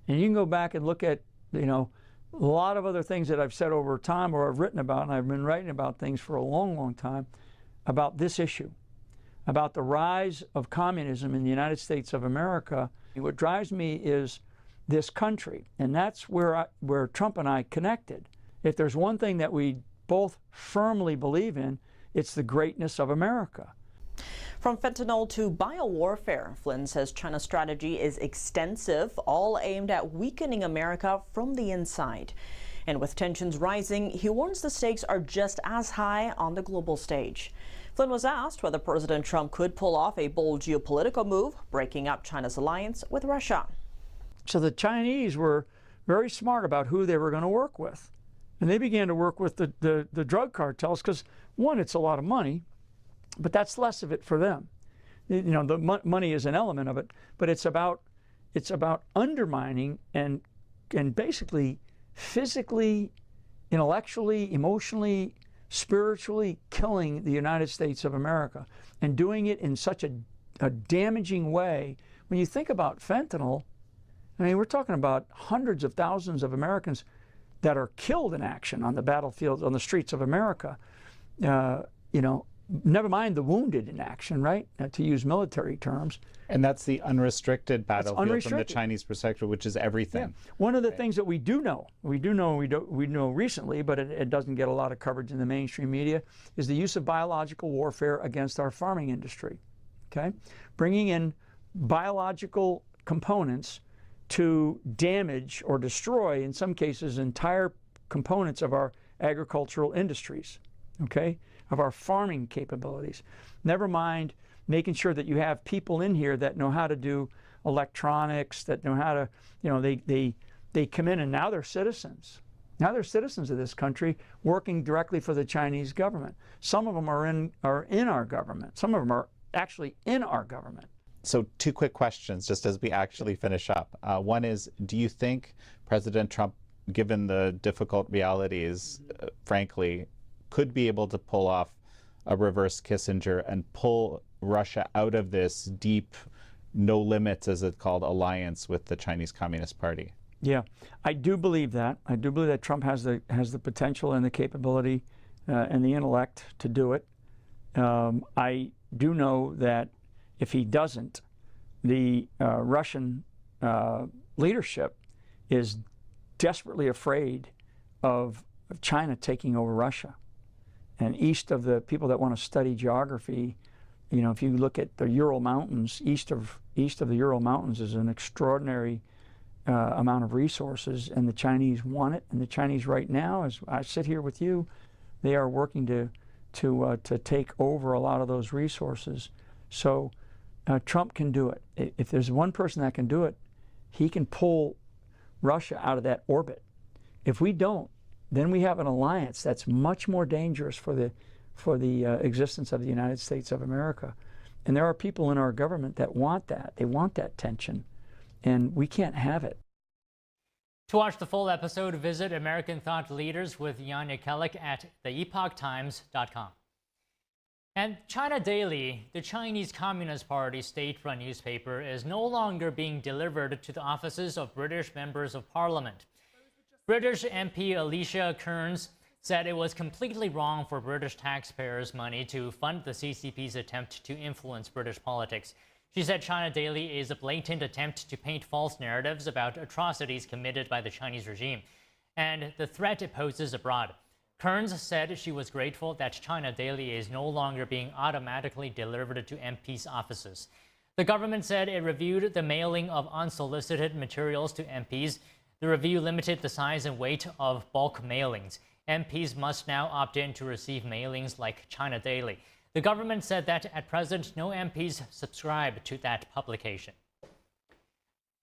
and you can go back and look at, a lot of other things that I've said over time or I've written about, and I've been writing about things for a long time, about this issue, about the rise of communism in the United States of America. What drives me is this country, and that's where Trump and I connected. If there's one thing that we both firmly believe in, it's the greatness of America. From fentanyl to biowarfare, Flynn says China's strategy is extensive, all aimed at weakening America from the inside. And with tensions rising, he warns the stakes are just as high on the global stage. Flynn was asked whether President Trump could pull off a bold geopolitical move, breaking up China's alliance with Russia. So the Chinese were very smart about who they were going to work with. And they began to work with the drug cartels because, one, it's a lot of money, but that's less of it for them. You know, the money is an element of it, but it's about undermining and basically physically, intellectually, emotionally, spiritually killing the United States of America, and doing it in such a damaging way. When you think about fentanyl, I mean, we're talking about hundreds of thousands of Americans that are killed in action on the battlefield, on the streets of America. You know, never mind the wounded in action, right? To use military terms. And that's the unrestricted battlefield unrestricted. from the Chinese perspective, which is everything. Yeah. One of the things that we know recently, but it doesn't get a lot of coverage in the mainstream media, is the use of biological warfare against our farming industry. Okay, bringing in biological components to damage or destroy, in some cases, entire components of our agricultural industries. Okay, of our farming capabilities. Never mind making sure that you have people in here that know how to do electronics, that know how to, you know, they come in and now they're citizens. Now they're citizens of this country working directly for the Chinese government. Some of them are in our government. Some of them are actually in our government. So 2 quick questions just as we actually finish up. One is, do you think President Trump, given the difficult realities, frankly, could be able to pull off a reverse Kissinger and pull Russia out of this deep, no limits, as it's called, alliance with the Chinese Communist Party? Yeah, I do believe that. I do believe that Trump has the potential and the capability and the intellect to do it. I do know that if he doesn't, the Russian leadership is desperately afraid of China taking over Russia. And east of the people that want to study geography, you know, if you look at the Ural Mountains, east of the Ural Mountains is an extraordinary amount of resources, and the Chinese want it. And the Chinese right now, as I sit here with you, they are working to take over a lot of those resources. So Trump can do it. If there's one person that can do it, he can pull Russia out of that orbit. If we don't, then we have an alliance that's much more dangerous for the existence of the United States of America. And there are people in our government that want that. They want that tension, and we can't have it. To watch the full episode, visit American Thought Leaders with Jan Jekielek at theepochtimes.com. And China Daily, the Chinese Communist Party state-run newspaper, is no longer being delivered to the offices of British members of Parliament. British MP Alicia Kearns said it was completely wrong for British taxpayers' money to fund the CCP's attempt to influence British politics. She said China Daily is a blatant attempt to paint false narratives about atrocities committed by the Chinese regime and the threat it poses abroad. Kearns said she was grateful that China Daily is no longer being automatically delivered to MPs' offices. The government said it reviewed the mailing of unsolicited materials to MPs. The review limited the size and weight of bulk mailings. MPs must now opt in to receive mailings like China Daily. The government said that at present, no MPs subscribe to that publication.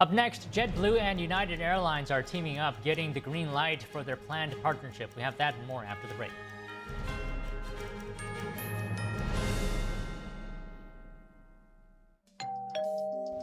Up next, JetBlue and United Airlines are teaming up, getting the green light for their planned partnership. We have that and more after the break.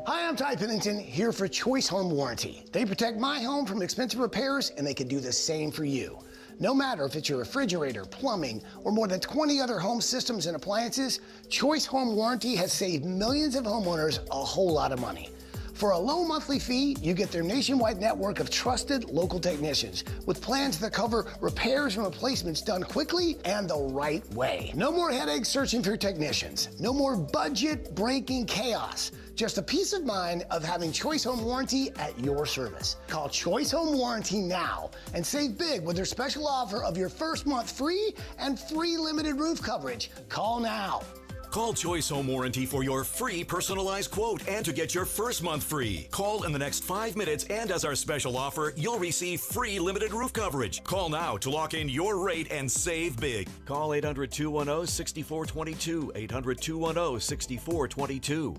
Hi, I'm Ty Pennington, here for Choice Home Warranty. They protect my home from expensive repairs, and they can do the same for you. No matter if it's your refrigerator, plumbing, or more than 20 other home systems and appliances, Choice Home Warranty has saved millions of homeowners a whole lot of money. For a low monthly fee, you get their nationwide network of trusted local technicians with plans that cover repairs and replacements done quickly and the right way. No more headaches searching for technicians. No more budget-breaking chaos. Just a peace of mind of having Choice Home Warranty at your service. Call Choice Home Warranty now and save big with their special offer of your first month free and free limited roof coverage. Call now. Call Choice Home Warranty for your free personalized quote and to get your first month free. Call in the next 5 minutes, and as our special offer, you'll receive free limited roof coverage. Call now to lock in your rate and save big. Call 800-210-6422. 800-210-6422.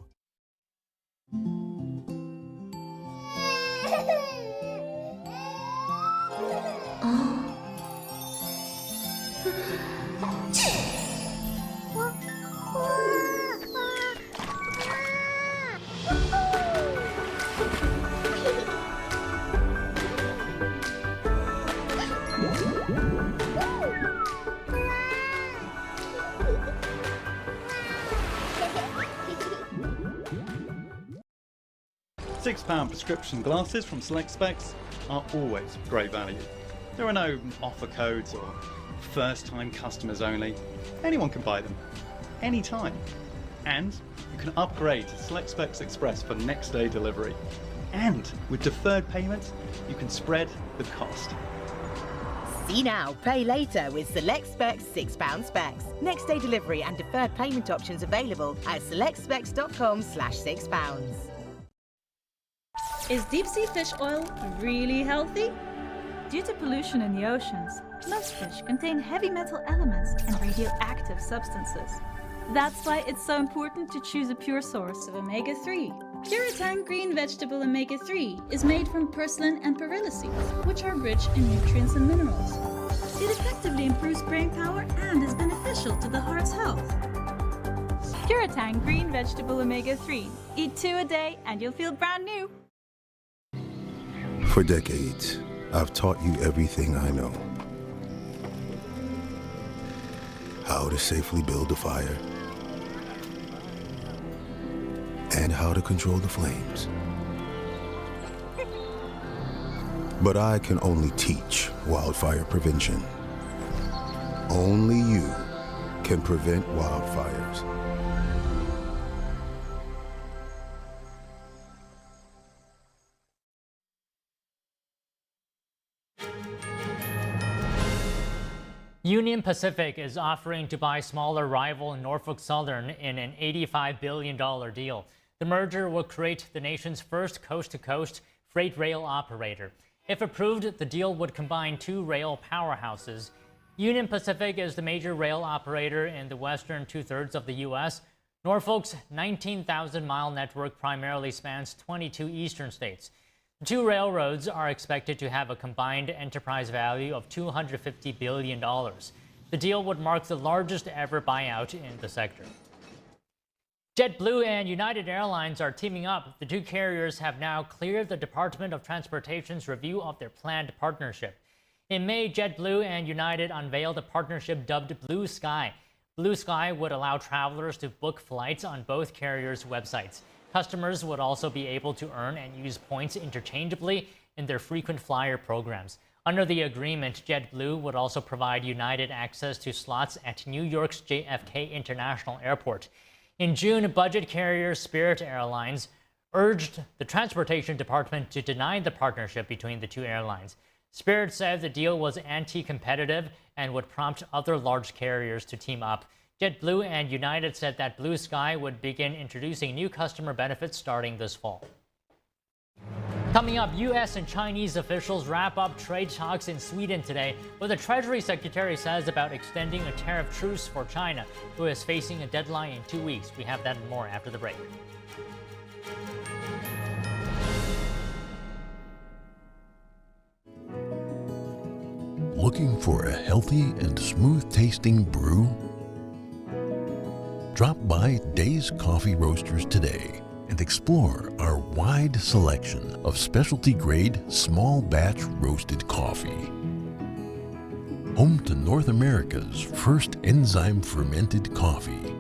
£6 prescription glasses from Select Specs are always great value. There are no offer codes or first-time customers only. Anyone can buy them, anytime. And you can upgrade to Select Specs Express for next day delivery. And with deferred payments, you can spread the cost. See now, pay later with Select Specs £6 specs. Next day delivery and deferred payment options available at selectspecs.com/£6. Is deep sea fish oil really healthy? Due to pollution in the oceans, most fish contain heavy metal elements and radioactive substances. That's why it's so important to choose a pure source of omega-3. Puritan Green Vegetable Omega-3 is made from purslane and perilla seeds, which are rich in nutrients and minerals. It effectively improves brain power and is beneficial to the heart's health. Puritan Green Vegetable Omega-3. Eat 2 a day and you'll feel brand new. For decades, I've taught you everything I know. How to safely build a fire, and how to control the flames. But I can only teach wildfire prevention. Only you can prevent wildfires. Union Pacific is offering to buy smaller rival Norfolk Southern in an $85 billion deal. The merger will create the nation's first coast-to-coast freight rail operator. If approved, the deal would combine 2 rail powerhouses. Union Pacific is the major rail operator in the western 2/3 of the U.S. Norfolk's 19,000-mile network primarily spans 22 eastern states. The 2 railroads are expected to have a combined enterprise value of $250 billion. The deal would mark the largest ever buyout in the sector. JetBlue and United Airlines are teaming up. The 2 carriers have now cleared the Department of Transportation's review of their planned partnership. In May, JetBlue and United unveiled a partnership dubbed Blue Sky. Blue Sky would allow travelers to book flights on both carriers' websites. Customers would also be able to earn and use points interchangeably in their frequent flyer programs. Under the agreement, JetBlue would also provide United access to slots at New York's JFK International Airport. In June, budget carrier Spirit Airlines urged the Transportation Department to deny the partnership between the 2 airlines. Spirit said the deal was anti-competitive and would prompt other large carriers to team up. JetBlue and United said that Blue Sky would begin introducing new customer benefits starting this fall. Coming up, U.S. and Chinese officials wrap up trade talks in Sweden today, what the Treasury Secretary says about extending a tariff truce for China, who is facing a deadline in 2 weeks. We have that and more after the break. Looking for a healthy and smooth-tasting brew? Drop by Days Coffee Roasters today and explore our wide selection of specialty-grade, small-batch roasted coffee. Home to North America's first enzyme-fermented coffee,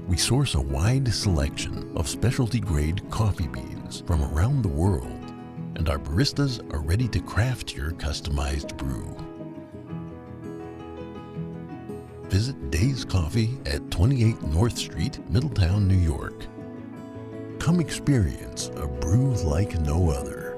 we source a wide selection of specialty-grade coffee beans from around the world, and our baristas are ready to craft your customized brew. Visit Days Coffee at 28 North Street, Middletown, New York. Come experience a brew like no other.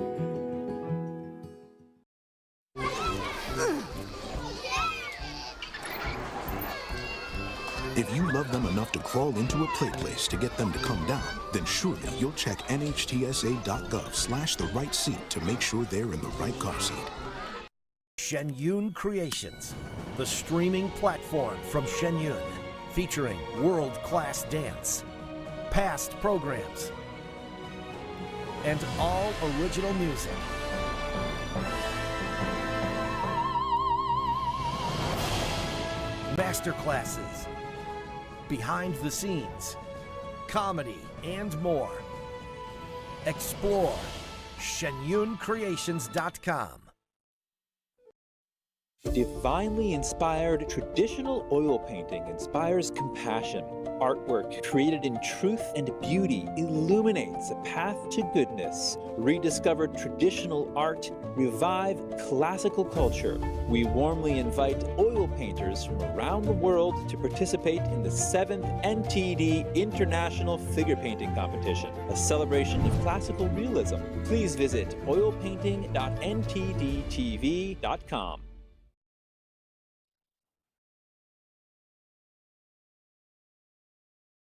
If you love them enough to crawl into a play place to get them to come down, then surely you'll check nhtsa.gov/the-right seat to make sure they're in the right car seat. Shenyun Creations, the streaming platform from Shenyun, featuring world-class dance, past programs, and all original music. Masterclasses, behind the scenes, comedy, and more. Explore shenyuncreations.com. Divinely inspired traditional oil painting inspires compassion. Artwork created in truth and beauty illuminates a path to goodness. Rediscover traditional art, revive classical culture. We warmly invite oil painters from around the world to participate in the 7th NTD International Figure Painting Competition, a celebration of classical realism. Please visit oilpainting.ntdtv.com.